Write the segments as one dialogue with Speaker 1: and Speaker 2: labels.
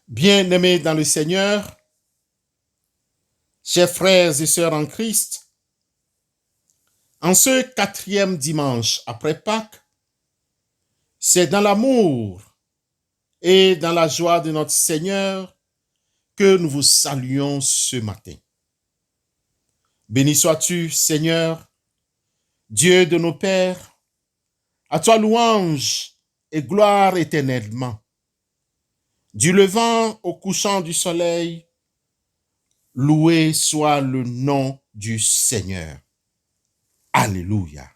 Speaker 1: Bien-aimés dans le Seigneur, chers frères et sœurs en Christ, en ce quatrième dimanche après Pâques, c'est dans l'amour et dans la joie de notre Seigneur que nous vous saluons ce matin. Béni sois-tu, Seigneur, Dieu de nos pères, à toi louange et gloire éternellement. Du levant au couchant du soleil, loué soit le nom du Seigneur. Alléluia.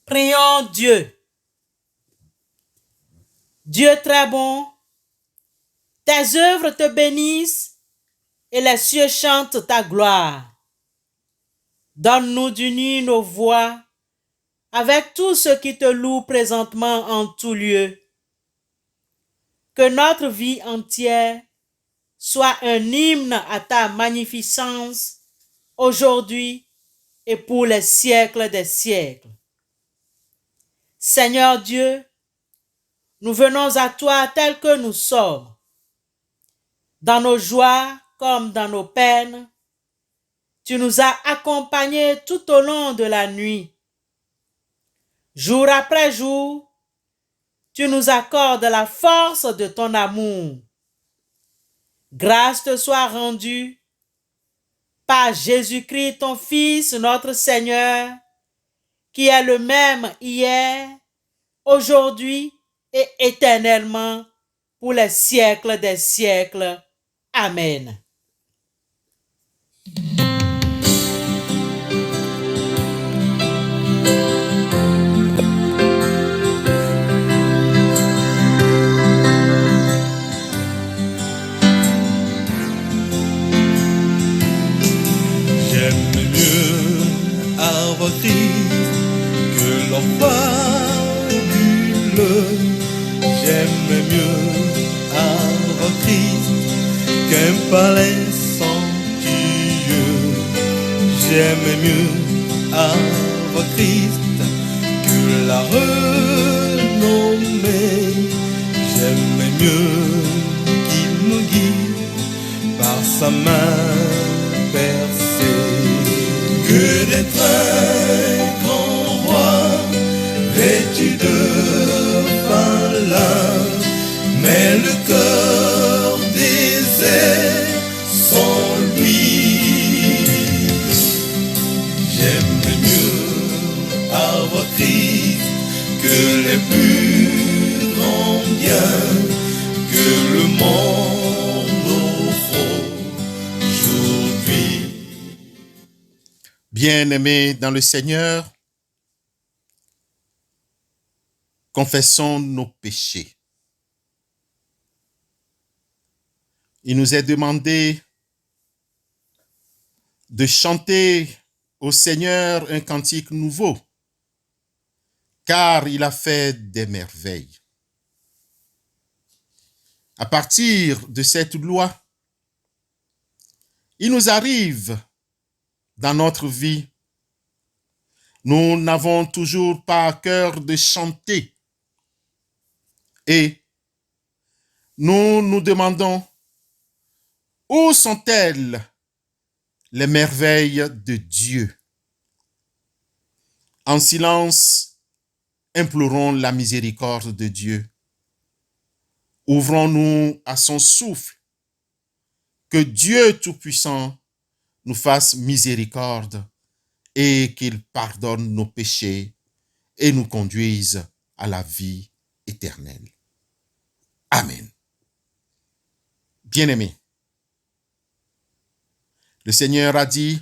Speaker 2: Prions Dieu. Dieu très bon, tes œuvres te bénissent et les cieux chantent ta gloire. Donne-nous d'unir nos voix avec tous ceux qui te louent présentement en tout lieu. Que notre vie entière soit un hymne à ta magnificence aujourd'hui et pour les siècles des siècles. Seigneur Dieu, nous venons à toi tels que nous sommes. Dans nos joies comme dans nos peines, tu nous as accompagnés tout au long de la nuit. Jour après jour, tu nous accordes la force de ton amour. Grâce te soit rendue par Jésus-Christ, ton Fils, notre Seigneur, qui est le même hier, aujourd'hui et éternellement, pour les siècles des siècles. Amen.
Speaker 3: J'aime mieux avoir Christ que l'or fabuleux. J'aime mieux avoir Christ qu'un palais somptueux. J'aime mieux avoir Christ que la renommée. J'aime mieux qu'il me guide par sa main percée que d'être un grand roi vêtu de fin lin, mais le cœur désert sans lui. J'aime mieux avoir Christ que les plus grands biens que le monde offre aujourd'hui.
Speaker 1: Bien-aimés dans le Seigneur, confessons nos péchés. Il nous est demandé de chanter au Seigneur un cantique nouveau, car il a fait des merveilles. À partir de cette loi, il nous arrive dans notre vie, nous n'avons toujours pas à cœur de chanter et nous nous demandons où sont-elles les merveilles de Dieu? En silence, implorons la miséricorde de Dieu. Ouvrons-nous à son souffle. Que Dieu Tout-Puissant nous fasse miséricorde et qu'il pardonne nos péchés et nous conduise à la vie éternelle. Amen. Bien-aimés, le Seigneur a dit,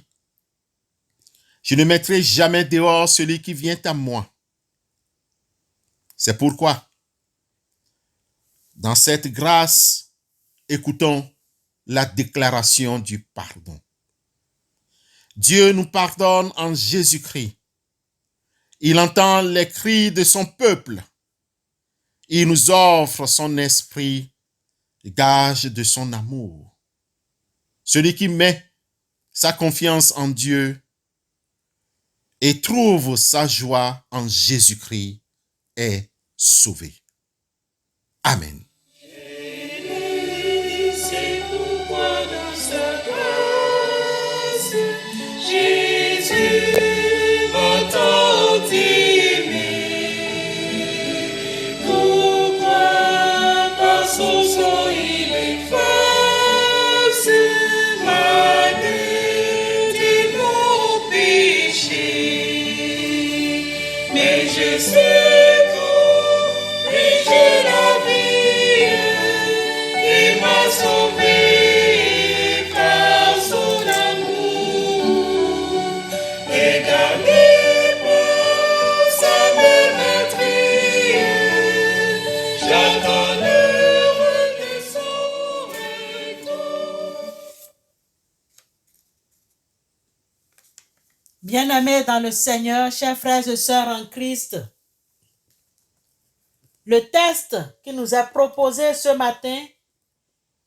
Speaker 1: « Je ne mettrai jamais dehors celui qui vient à moi. » C'est pourquoi, dans cette grâce, écoutons la déclaration du pardon. Dieu nous pardonne en Jésus-Christ. Il entend les cris de son peuple. Il nous offre son esprit, gage de son amour. Celui qui met sa confiance en Dieu et trouve sa joie en Jésus-Christ est sauvé. Amen.
Speaker 3: C'est pourquoi dans sa grâce, Jésus m'a tant aimé. Pourquoi par son sang il efface ma dette et mon péché. Mais je sais tout, et j'ai la vie, il m'a sauvé par son amour, et gardé par sa mélancolie, j'attends l'heure de son retour.
Speaker 2: Bien-aimés dans le Seigneur, chers frères et sœurs en Christ, le texte qui nous est proposé ce matin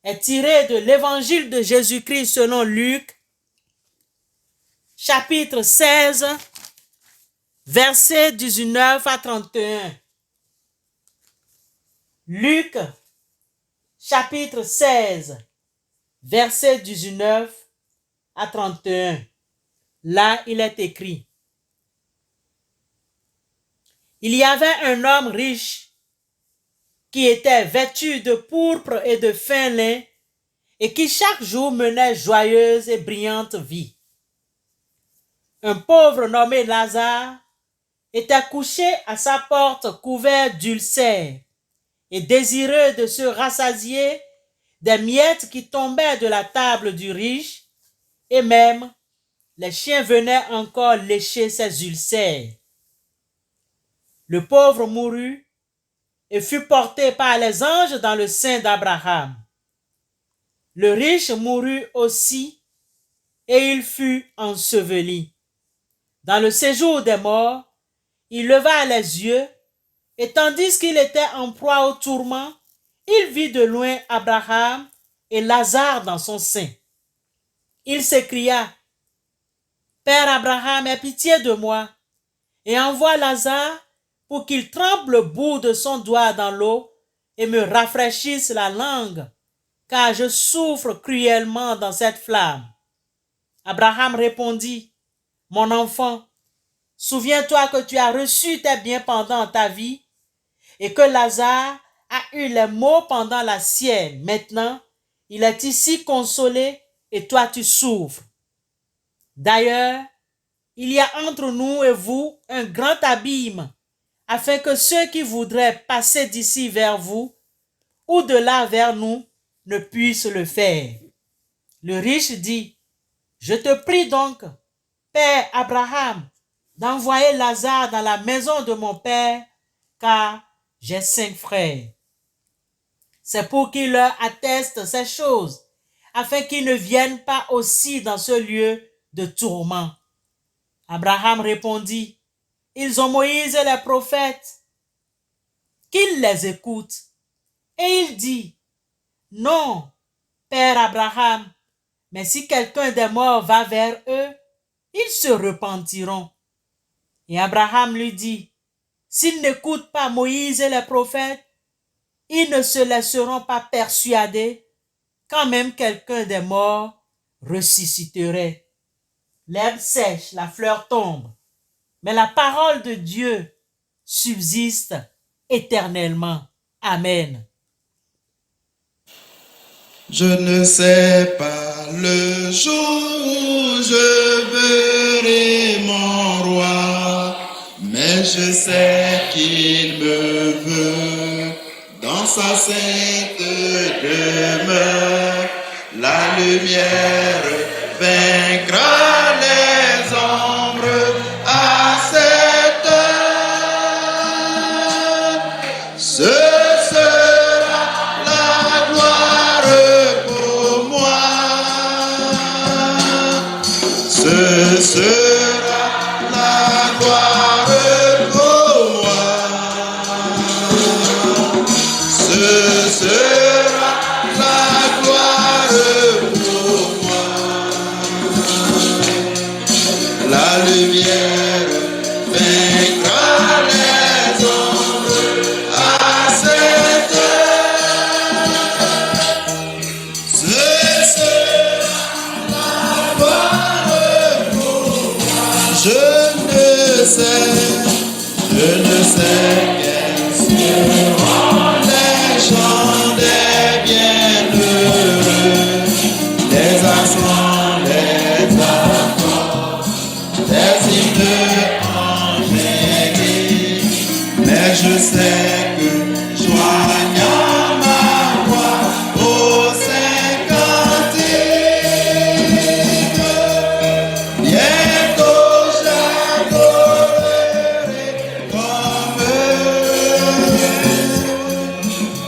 Speaker 2: est tiré de l'Évangile de Jésus-Christ selon Luc, chapitre 16, versets 19 à 31. Luc, chapitre 16, versets 19 à 31. Là, il est écrit: Il y avait un homme riche qui était vêtu de pourpre et de fin lin et qui chaque jour menait joyeuse et brillante vie. Un pauvre nommé Lazare était couché à sa porte couvert d'ulcères et désireux de se rassasier des miettes qui tombaient de la table du riche, et même les chiens venaient encore lécher ses ulcères. Le pauvre mourut et fut porté par les anges dans le sein d'Abraham. Le riche mourut aussi et il fut enseveli. Dans le séjour des morts, il leva les yeux et tandis qu'il était en proie au tourment, il vit de loin Abraham et Lazare dans son sein. Il s'écria: Père Abraham, aie pitié de moi et envoie Lazare pour qu'il trempe le bout de son doigt dans l'eau et me rafraîchisse la langue, car je souffre cruellement dans cette flamme. Abraham répondit: Mon enfant, souviens-toi que tu as reçu tes biens pendant ta vie et que Lazare a eu les maux pendant la sienne. Maintenant, il est ici consolé et toi tu souffres. D'ailleurs, il y a entre nous et vous un grand abîme, afin que ceux qui voudraient passer d'ici vers vous ou de là vers nous ne puissent le faire. Le riche dit: Je te prie donc, Père Abraham, d'envoyer Lazare dans la maison de mon père, car j'ai 5 frères. C'est pour qu'il leur atteste ces choses, afin qu'ils ne viennent pas aussi dans ce lieu de tourment. Abraham répondit: Ils ont Moïse et les prophètes, qu'ils les écoutent. Et il dit: Non, Père Abraham, mais si quelqu'un des morts va vers eux, ils se repentiront. Et Abraham lui dit, s'ils n'écoutent pas Moïse et les prophètes, ils ne se laisseront pas persuader quand même quelqu'un des morts ressusciterait. L'herbe sèche, la fleur tombe, mais la parole de Dieu subsiste éternellement. Amen.
Speaker 3: Je ne sais pas le jour où je verrai mon roi, mais je sais qu'il me veut dans sa sainte demeure. La lumière vaincra les ombres à cette heure. Ce sera la gloire pour moi. Ce sera la gloire pour moi. Ce sera la gloire pour moi. La lumière vaincra les ombres à cette heure. Ce sera la gloire pour moi. Je ne sais quels seront les chants des bienheureux, des accents, les accords, des hymnes angéliques, mais je sais que joignant ma voix aux saints cantiques, bientôt j'adorerai comme eux.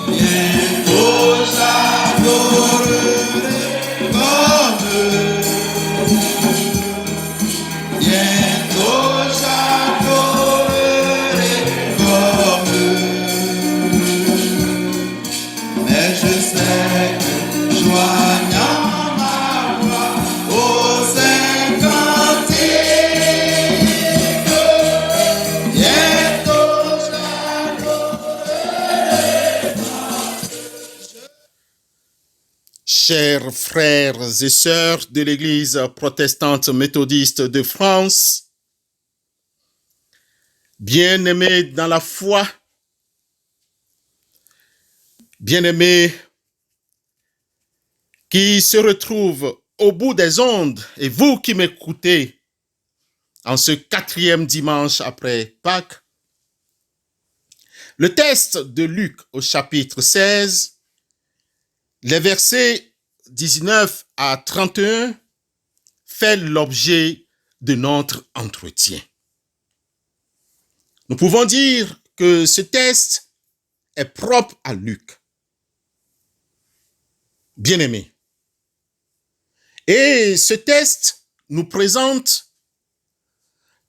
Speaker 3: Bientôt j'adorerai comme eux. Bientôt j'adorerai comme eux. Mais je sais que joignant ma voix aux saints cantiques, bientôt j'adorerai.
Speaker 1: Chers frères et sœurs de l'Église protestante méthodiste de France, bien-aimés dans la foi, bien-aimés qui se retrouvent au bout des ondes, et vous qui m'écoutez en ce 4e dimanche après Pâques, le texte de Luc au chapitre 16, les versets 19 à 31 fait l'objet de notre entretien. Nous pouvons dire que ce texte est propre à Luc. Bien-aimé. Et ce texte nous présente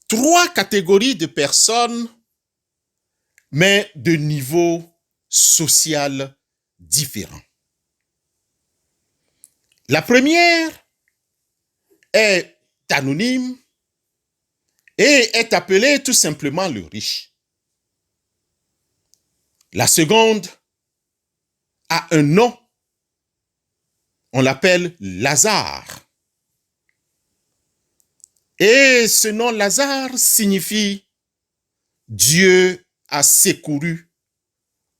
Speaker 1: 3 catégories de personnes, mais de niveaux social différents. La première est anonyme et est appelée tout simplement le riche. La seconde a un nom, on l'appelle Lazare. Et ce nom Lazare signifie Dieu a secouru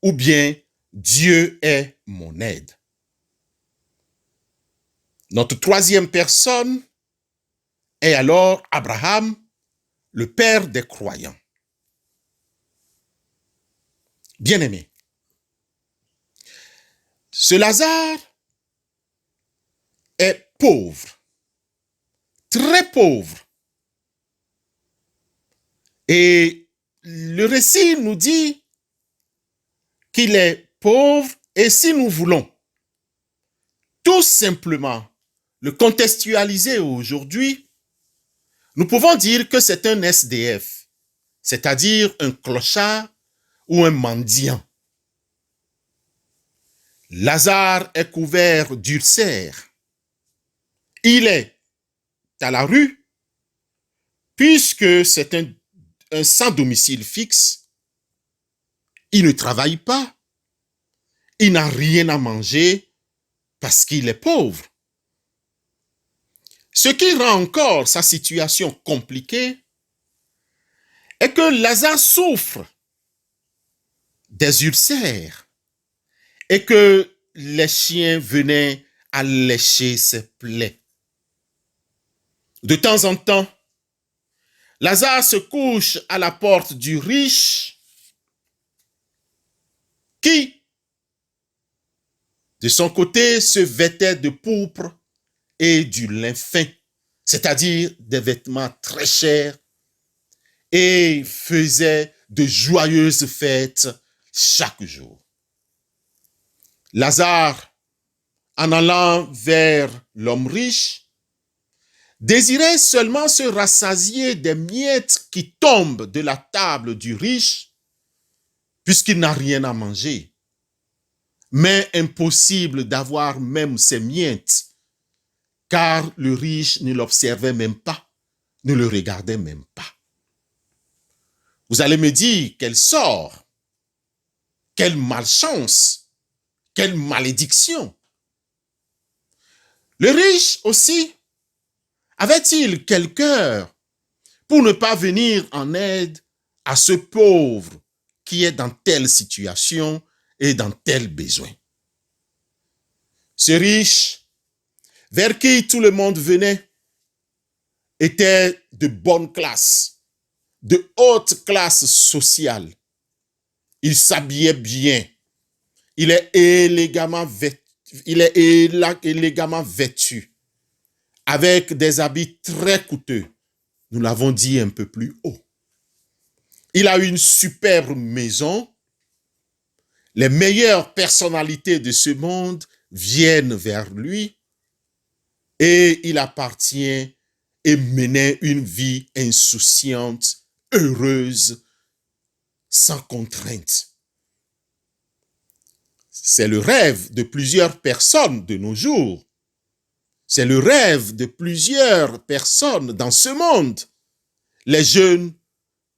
Speaker 1: ou bien Dieu est mon aide. Notre troisième personne est alors Abraham, le père des croyants. Bien-aimé, ce Lazare est pauvre, très pauvre. Et le récit nous dit qu'il est pauvre et si nous voulons tout simplement le contextualiser aujourd'hui, nous pouvons dire que c'est un SDF, c'est-à-dire un clochard ou un mendiant. Lazare est couvert d'ulcères. Il est à la rue, puisque c'est un sans domicile fixe. Il ne travaille pas. Il n'a rien à manger parce qu'il est pauvre. Ce qui rend encore sa situation compliquée est que Lazare souffre des ulcères et que les chiens venaient à lécher ses plaies. De temps en temps, Lazare se couche à la porte du riche qui, de son côté, se vêtait de pourpre et du lin fin, c'est-à-dire des vêtements très chers, et faisait de joyeuses fêtes chaque jour. Lazare, en allant vers l'homme riche, désirait seulement se rassasier des miettes qui tombent de la table du riche, puisqu'il n'a rien à manger. Mais impossible d'avoir même ces miettes, car le riche ne l'observait même pas, ne le regardait même pas. Vous allez me dire, quel sort, quelle malchance, quelle malédiction. Le riche aussi, avait-il quel cœur pour ne pas venir en aide à ce pauvre qui est dans telle situation et dans tel besoin? Ce riche, vers qui tout le monde venait, était de bonne classe, de haute classe sociale. Il s'habillait bien. Il est élégamment vêtu, avec des habits très coûteux. Nous l'avons dit un peu plus haut. Il a une superbe maison. Les meilleures personnalités de ce monde viennent vers lui et il appartient et menait une vie insouciante, heureuse, sans contrainte. C'est le rêve de plusieurs personnes de nos jours. C'est le rêve de plusieurs personnes dans ce monde. Les jeunes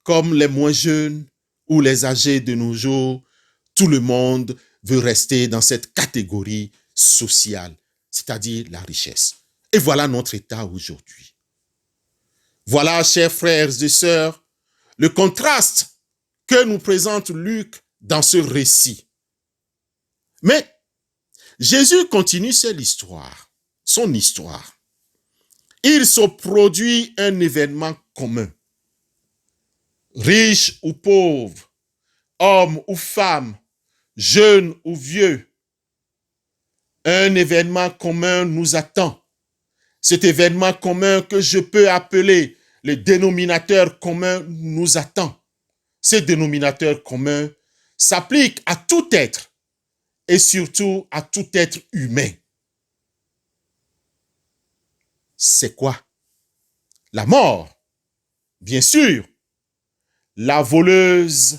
Speaker 1: comme les moins jeunes ou les âgés de nos jours, tout le monde veut rester dans cette catégorie sociale, c'est-à-dire la richesse. Et voilà notre état aujourd'hui. Voilà, chers frères et sœurs, le contraste que nous présente Luc dans ce récit. Mais Jésus continue son histoire. Il se produit un événement commun. Riche ou pauvre, homme ou femme, jeune ou vieux, un événement commun nous attend. Cet événement commun que je peux appeler le dénominateur commun nous attend. Ce dénominateur commun s'applique à tout être et surtout à tout être humain. C'est quoi? La mort, bien sûr. La voleuse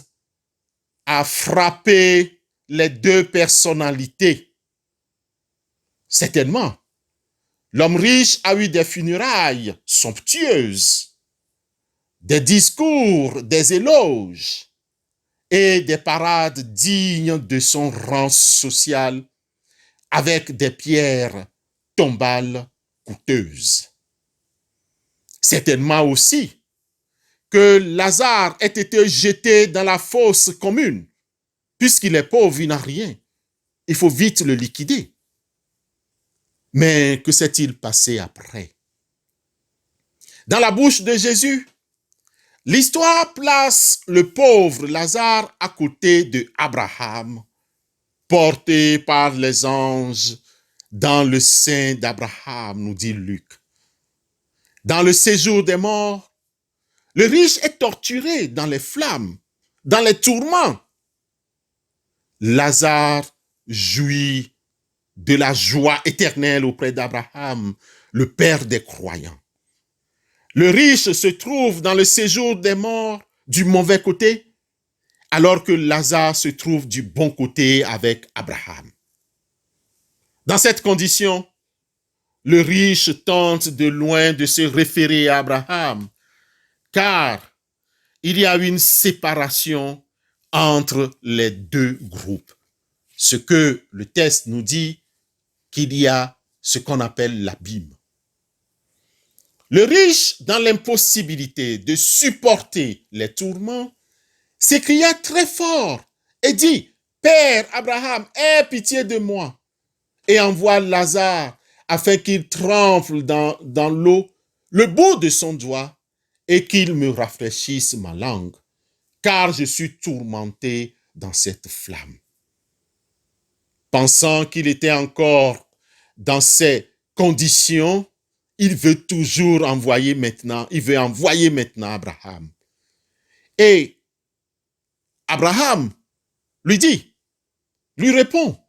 Speaker 1: a frappé les deux personnalités. Certainement, l'homme riche a eu des funérailles somptueuses, des discours, des éloges et des parades dignes de son rang social avec des pierres tombales coûteuses. Certainement aussi que Lazare ait été jeté dans la fosse commune. Puisqu'il est pauvre, il n'a rien. Il faut vite le liquider. Mais que s'est-il passé après? Dans la bouche de Jésus, l'histoire place le pauvre Lazare à côté de Abraham, porté par les anges dans le sein d'Abraham, nous dit Luc. Dans le séjour des morts, le riche est torturé dans les flammes, dans les tourments. Lazare jouit de la joie éternelle auprès d'Abraham, le père des croyants. Le riche se trouve dans le séjour des morts du mauvais côté, alors que Lazare se trouve du bon côté avec Abraham. Dans cette condition, le riche tente de loin de se référer à Abraham, car il y a une séparation entre les deux groupes. Ce que le texte nous dit qu'il y a ce qu'on appelle l'abîme. Le riche, dans l'impossibilité de supporter les tourments, s'écria très fort et dit, « Père Abraham, aie pitié de moi et envoie Lazare afin qu'il trempe dans l'eau le bout de son doigt et qu'il me rafraîchisse ma langue, car je suis tourmenté dans cette flamme. » Pensant qu'il était encore dans ces conditions, il veut envoyer maintenant Abraham. Et Abraham lui répond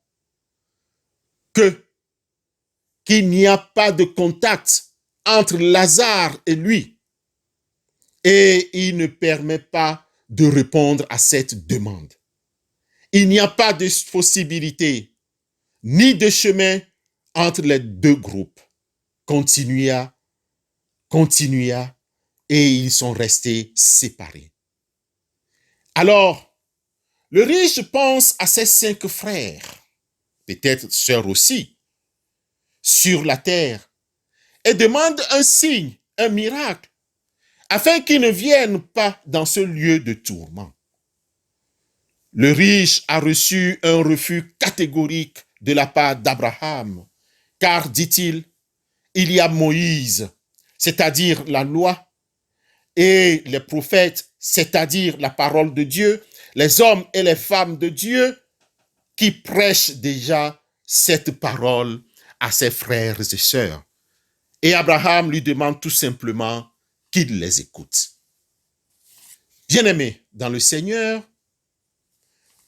Speaker 1: qu'il n'y a pas de contact entre Lazare et lui. Et il ne permet pas de répondre à cette demande. Il n'y a pas de possibilité ni de chemin entre les deux groupes. Continua, et ils sont restés séparés. Alors, le riche pense à ses 5 frères, peut-être sœurs aussi, sur la terre, et demande un signe, un miracle, afin qu'ils ne viennent pas dans ce lieu de tourment. Le riche a reçu un refus catégorique de la part d'Abraham, car, dit-il, il y a Moïse, c'est-à-dire la loi, et les prophètes, c'est-à-dire la parole de Dieu, les hommes et les femmes de Dieu, qui prêchent déjà cette parole à ses frères et sœurs. Et Abraham lui demande tout simplement qu'il les écoute. Bien-aimés dans le Seigneur,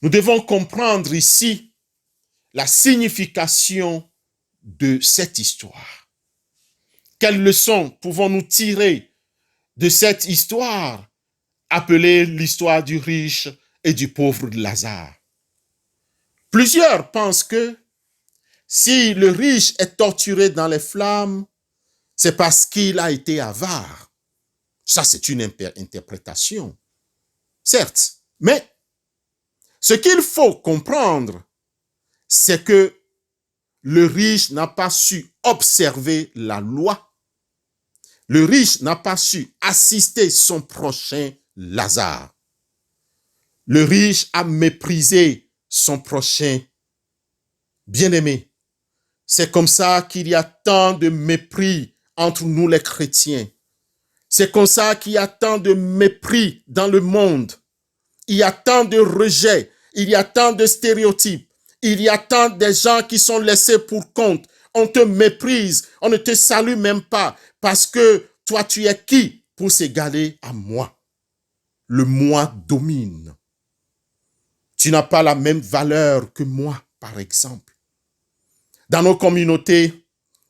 Speaker 1: nous devons comprendre ici la signification de cette histoire. Quelles leçons pouvons-nous tirer de cette histoire appelée l'histoire du riche et du pauvre Lazare? Plusieurs pensent que si le riche est torturé dans les flammes, c'est parce qu'il a été avare. Ça, c'est une interprétation, certes. Mais ce qu'il faut comprendre, c'est que le riche n'a pas su observer la loi. Le riche n'a pas su assister son prochain Lazare. Le riche a méprisé son prochain bien-aimé. C'est comme ça qu'il y a tant de mépris entre nous les chrétiens. C'est comme ça qu'il y a tant de mépris dans le monde. Il y a tant de rejets, il y a tant de stéréotypes, il y a tant de gens qui sont laissés pour compte. On te méprise, on ne te salue même pas parce que toi tu es qui pour s'égaler à moi? Le moi domine. Tu n'as pas la même valeur que moi, par exemple. Dans nos communautés,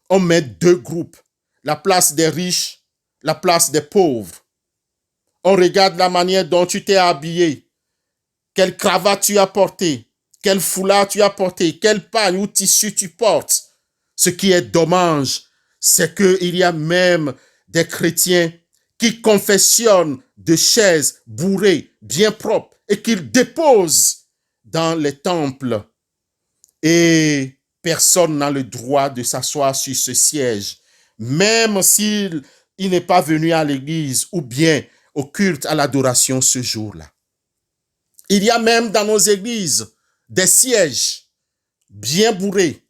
Speaker 1: on met 2 groupes, la place des riches, la place des pauvres. On regarde la manière dont tu t'es habillé, quelle cravate tu as portée, quel foulard tu as porté, quelle pagne ou tissu tu portes. Ce qui est dommage, c'est qu'il y a même des chrétiens qui confessionnent de chaises bourrées, bien propres, et qu'ils déposent dans les temples. Et personne n'a le droit de s'asseoir sur ce siège, même s'il n'est pas venu à l'église ou bien au culte, à l'adoration ce jour-là. Il y a même dans nos églises des sièges bien bourrés,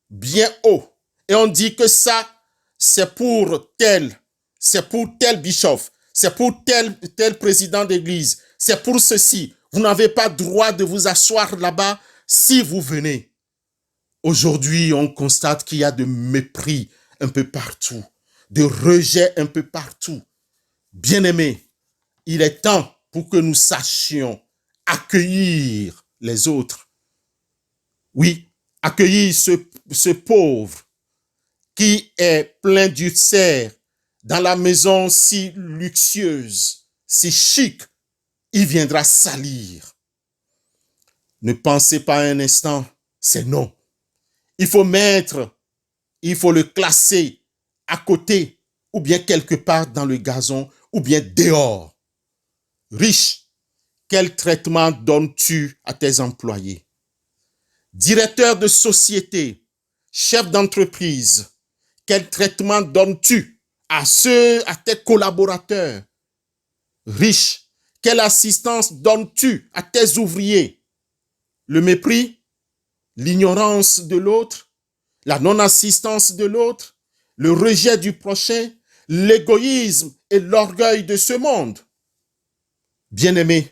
Speaker 1: bien hauts. Et on dit que ça, c'est pour tel bishop, c'est pour tel président d'église, c'est pour ceci. Vous n'avez pas droit de vous asseoir là-bas si vous venez. Aujourd'hui, on constate qu'il y a de mépris un peu partout, de rejet un peu partout. Bien-aimés, il est temps pour que nous sachions accueillir les autres. Oui, accueillir ce pauvre qui est plein d'ulcères dans la maison si luxueuse, si chic, il viendra salir. Ne pensez pas un instant, c'est non. il faut le classer à côté, ou bien quelque part dans le gazon, ou bien dehors. Riche, quel traitement donnes-tu à tes employés? Directeur de société, chef d'entreprise, quel traitement donnes-tu à tes collaborateurs? Riche, quelle assistance donnes-tu à tes ouvriers? Le mépris, l'ignorance de l'autre, la non-assistance de l'autre, le rejet du prochain, l'égoïsme et l'orgueil de ce monde. Bien-aimé,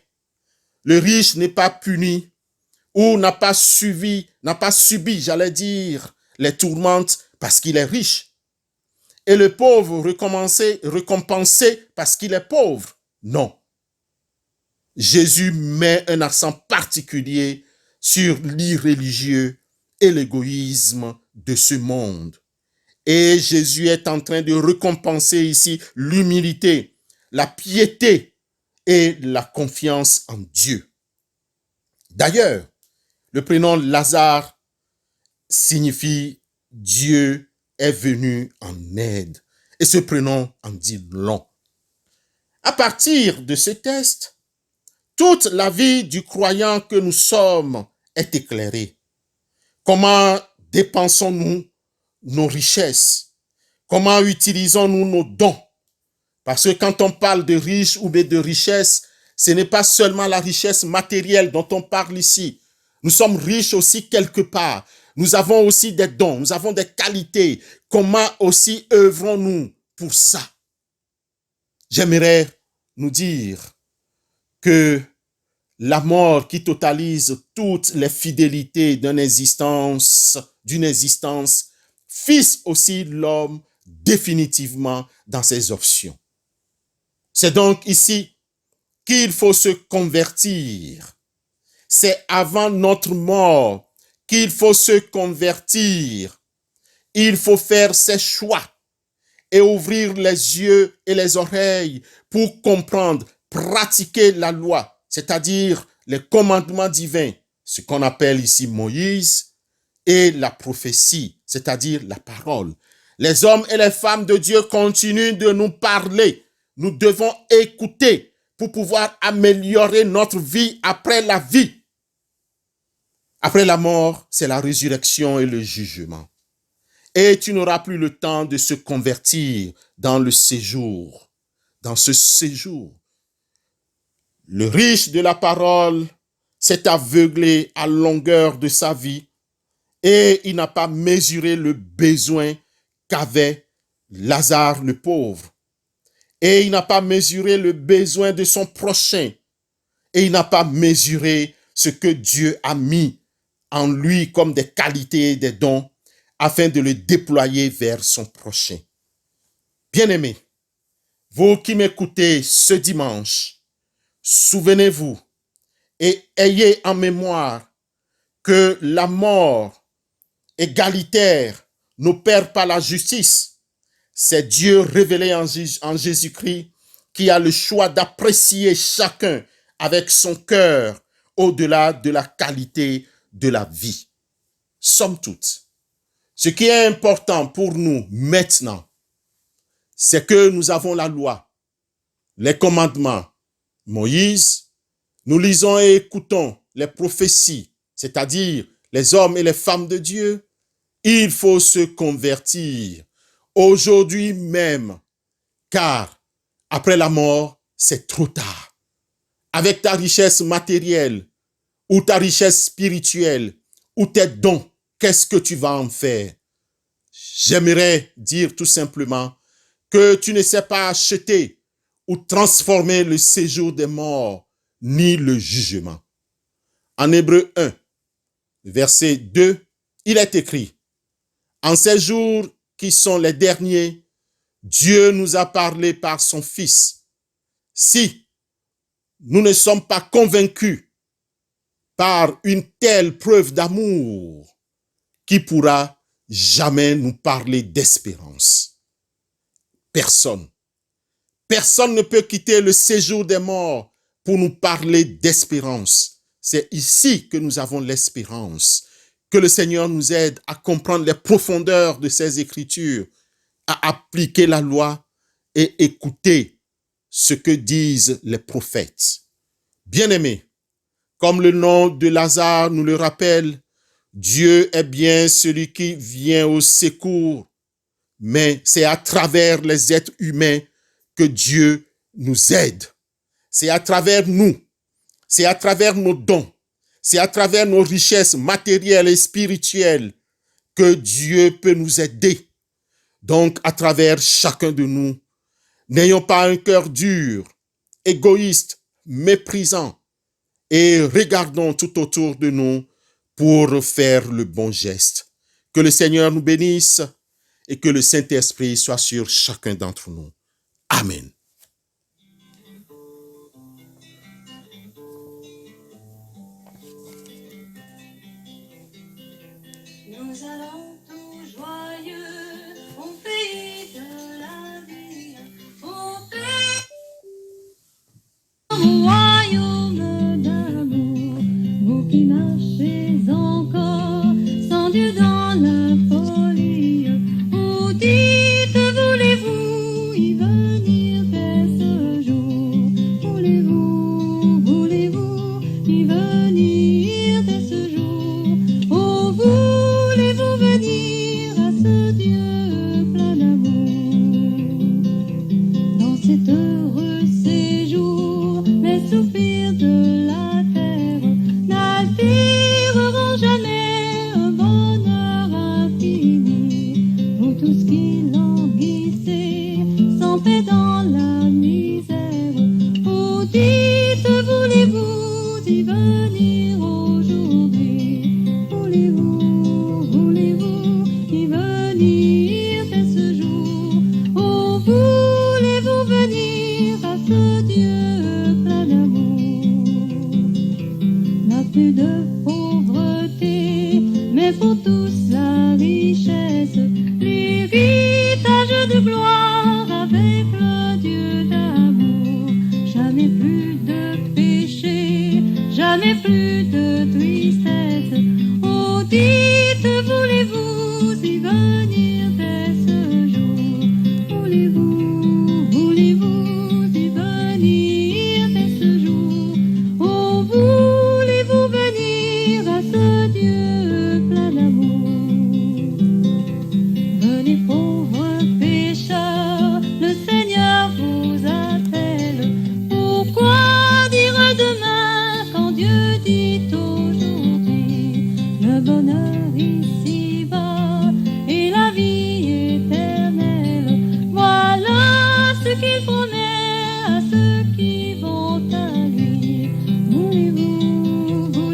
Speaker 1: le riche n'est pas puni ou n'a pas subi, j'allais dire, les tourmentes parce qu'il est riche. Et le pauvre récompensé parce qu'il est pauvre. Non. Jésus met un accent particulier sur l'irréligieux et l'égoïsme de ce monde. Et Jésus est en train de récompenser ici l'humilité, la piété et la confiance en Dieu. D'ailleurs, le prénom Lazare signifie Dieu est venu en aide. Et ce prénom en dit long. À partir de ce texte, toute la vie du croyant que nous sommes est éclairée. Comment dépensons-nous nos richesses? Comment utilisons-nous nos dons? Parce que quand on parle de riches ou de richesse, ce n'est pas seulement la richesse matérielle dont on parle ici. Nous sommes riches aussi quelque part. Nous avons aussi des dons, nous avons des qualités. Comment aussi œuvrons-nous pour ça? J'aimerais nous dire que la mort qui totalise toutes les fidélités d'une existence, fixe aussi l'homme définitivement dans ses options. C'est donc ici qu'il faut se convertir. C'est avant notre mort qu'il faut se convertir. Il faut faire ses choix et ouvrir les yeux et les oreilles pour comprendre, pratiquer la loi, c'est-à-dire les commandements divins, ce qu'on appelle ici Moïse, et la prophétie, c'est-à-dire la parole. Les hommes et les femmes de Dieu continuent de nous parler. Nous devons écouter pour pouvoir améliorer notre vie après la vie. Après la mort, c'est la résurrection et le jugement. Et tu n'auras plus le temps de se convertir dans le séjour. Dans ce séjour, le riche de la parole s'est aveuglé à longueur de sa vie et il n'a pas mesuré le besoin qu'avait Lazare le pauvre. Et il n'a pas mesuré le besoin de son prochain. Et il n'a pas mesuré ce que Dieu a mis en lui comme des qualités et des dons afin de le déployer vers son prochain. Bien-aimés, vous qui m'écoutez ce dimanche, souvenez-vous et ayez en mémoire que la mort égalitaire n'opère pas la justice. C'est Dieu révélé en Jésus-Christ qui a le choix d'apprécier chacun avec son cœur au-delà de la qualité de la vie. Somme toute, ce qui est important pour nous maintenant, c'est que nous avons la loi, les commandements. Moïse, nous lisons et écoutons les prophéties, c'est-à-dire les hommes et les femmes de Dieu. Il faut se convertir aujourd'hui même, car après la mort, c'est trop tard. Avec ta richesse matérielle ou ta richesse spirituelle ou tes dons, qu'est-ce que tu vas en faire? J'aimerais dire tout simplement que tu ne sais pas acheter ou transformer le séjour des morts ni le jugement. En Hébreux 1, verset 2, il est écrit: en ces jours qui sont les derniers, Dieu nous a parlé par son Fils. Si nous ne sommes pas convaincus par une telle preuve d'amour, qui pourra jamais nous parler d'espérance? Personne. Personne ne peut quitter le séjour des morts pour nous parler d'espérance. C'est ici que nous avons l'espérance, Que le Seigneur nous aide à comprendre les profondeurs de ces Écritures, à appliquer la loi et écouter ce que disent les prophètes. Bien-aimés, comme le nom de Lazare nous le rappelle, Dieu est bien celui qui vient au secours, mais c'est à travers les êtres humains que Dieu nous aide. C'est à travers nous, c'est à travers nos dons, c'est à travers nos richesses matérielles et spirituelles que Dieu peut nous aider. Donc, à travers chacun de nous, n'ayons pas un cœur dur, égoïste, méprisant, et regardons tout autour de nous pour faire le bon geste. Que le Seigneur nous bénisse et que le Saint-Esprit soit sur chacun d'entre nous. Amen.
Speaker 4: Nous allons tout joyeux au pays de la vie, au pays, au royaume d'amour. Vous qui marchez encore sans Dieu dans la folie, vous dites, voulez-vous y venir dès ce jour? Voulez-vous y venir dès ce jour? Oh, voulez-vous venir à ce Dieu plein d'amour? Dans cet heureux séjour, les soupirs de la terre n'altéreront jamais un bonheur infini. Vous tous qui languissez, sans paix dans la misère, vous dites, voulez-vous y venir aujourd'hui? Voulez-vous y venir dès ce jour? Oh, voulez-vous venir à ce Dieu plein d'amour? N'a plus de pauvreté, mais pour tous la richesse, l'héritage de gloire avec le Dieu d'amour. Jamais plus de péché, jamais plus de tristesse. Oh, dites, voulez-vous y venir dès ce jour? Voulez-vous y venir dès ce jour? Oh, voulez-vous venir à ce Dieu plein d'amour? Venez pauvres pécheurs, le Seigneur vous appelle. Pourquoi dire demain quand Dieu dit aujourd'hui? Le bonheur ici-bas et la vie éternelle, voilà ce qu'il promet à ceux qui vont à lui. Voulez-vous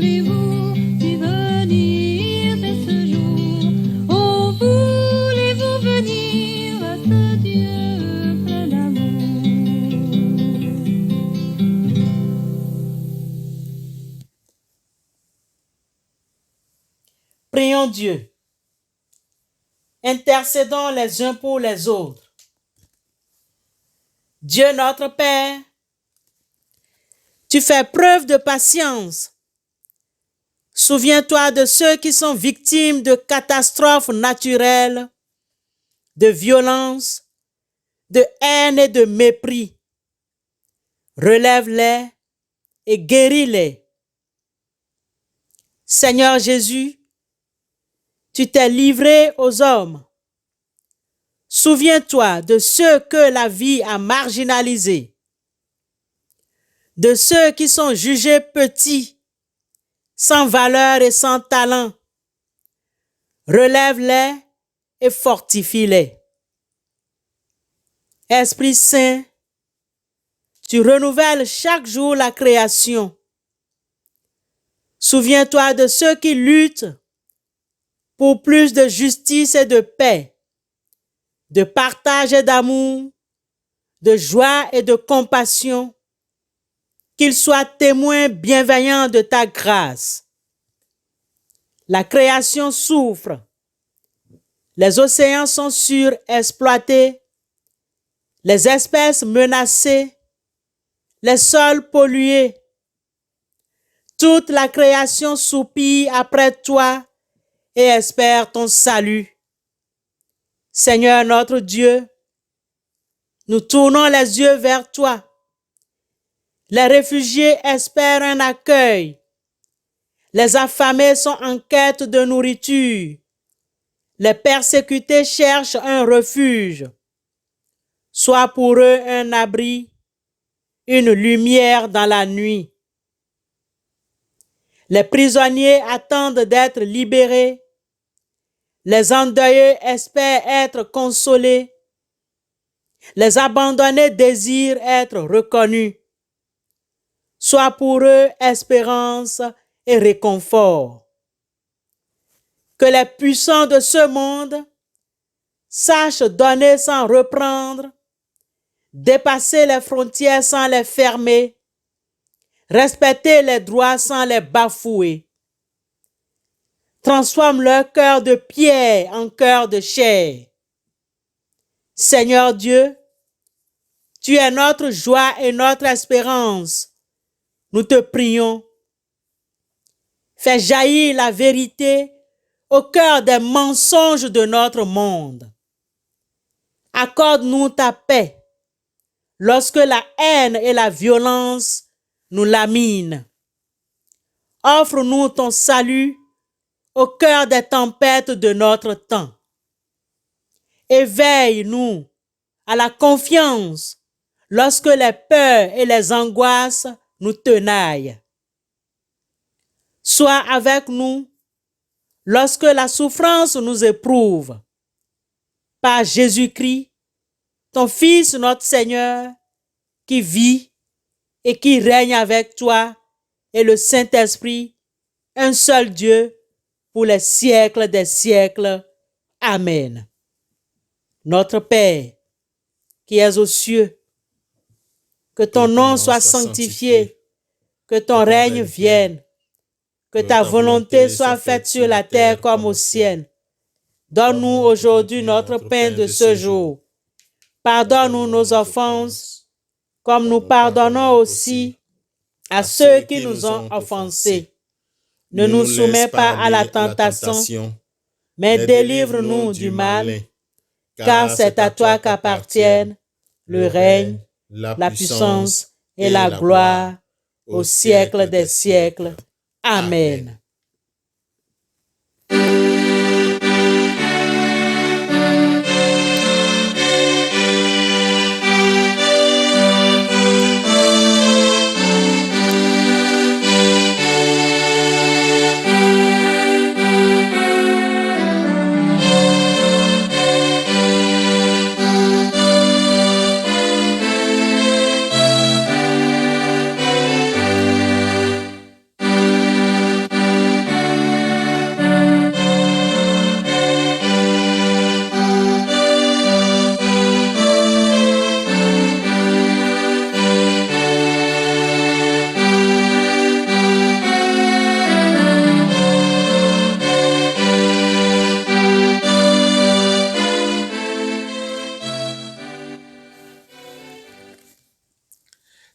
Speaker 4: y venir dès ce jour? Oh, voulez-vous venir à ce Dieu plein d'amour?
Speaker 2: Prions Dieu. Intercédons les uns pour les autres. Dieu notre Père, tu fais preuve de patience. Souviens-toi de ceux qui sont victimes de catastrophes naturelles, de violences, de haine et de mépris. Relève-les et guéris-les. Seigneur Jésus, tu t'es livré aux hommes. Souviens-toi de ceux que la vie a marginalisés, de ceux qui sont jugés petits, sans valeur et sans talent. Relève-les et fortifie-les. Esprit Saint, tu renouvelles chaque jour la création. Souviens-toi de ceux qui luttent pour plus de justice et de paix, de partage et d'amour, de joie et de compassion, qu'ils soient témoins bienveillants de ta grâce. La création souffre, les océans sont surexploités, les espèces menacées, les sols pollués. Toute la création soupire après toi et espèrent ton salut. Seigneur notre Dieu, nous tournons les yeux vers toi. Les réfugiés espèrent un accueil. Les affamés sont en quête de nourriture. Les persécutés cherchent un refuge. Sois pour eux un abri, une lumière dans la nuit. Les prisonniers attendent d'être libérés. Les endeuillés espèrent être consolés. Les abandonnés désirent être reconnus. Sois pour eux espérance et réconfort. Que les puissants de ce monde sachent donner sans reprendre, dépasser les frontières sans les fermer, respecter les droits sans les bafouer. Transforme leur cœur de pierre en cœur de chair. Seigneur Dieu, tu es notre joie et notre espérance. Nous te prions. Fais jaillir la vérité au cœur des mensonges de notre monde. Accorde-nous ta paix lorsque la haine et la violence nous laminent. Offre-nous ton salut au cœur des tempêtes de notre temps. Éveille-nous à la confiance lorsque les peurs et les angoisses nous tenaillent. Sois avec nous lorsque la souffrance nous éprouve. Par Jésus-Christ, ton Fils, notre Seigneur, qui vit et qui règne avec toi et le Saint-Esprit, un seul Dieu, pour les siècles des siècles. Amen. Notre Père, qui es aux cieux, que ton nom soit sanctifié, que ton règne vienne, que ta volonté soit faite sur la terre comme au ciel. Donne-nous aujourd'hui notre pain de ce jour. Pardonne-nous nos offenses, comme nous pardonnons aussi à ceux qui nous ont offensés. Ne nous soumets pas à la tentation, mais délivre-nous du mal, car c'est à toi qu'appartiennent le règne, la puissance et la gloire au siècle des siècles. Amen.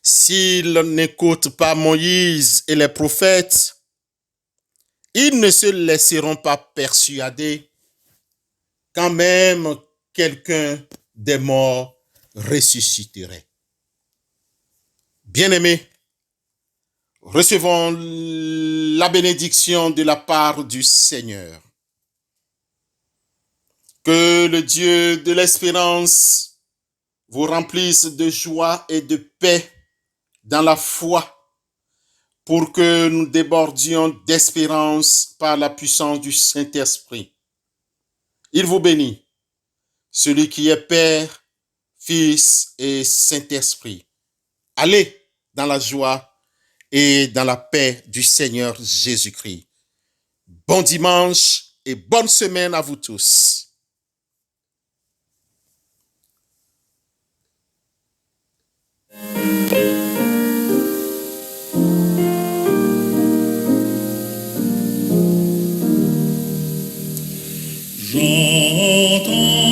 Speaker 1: S'ils n'écoutent pas Moïse et les prophètes, ils ne se laisseront pas persuader quand même quelqu'un des morts ressusciterait. Bien-aimés, recevons la bénédiction de la part du Seigneur. Que le Dieu de l'espérance vous remplisse de joie et de paix dans la foi, pour que nous débordions d'espérance par la puissance du Saint-Esprit. Il vous bénit, celui qui est Père, Fils et Saint-Esprit. Allez dans la joie et dans la paix du Seigneur Jésus-Christ. Bon dimanche et bonne semaine à vous tous.
Speaker 3: J'entends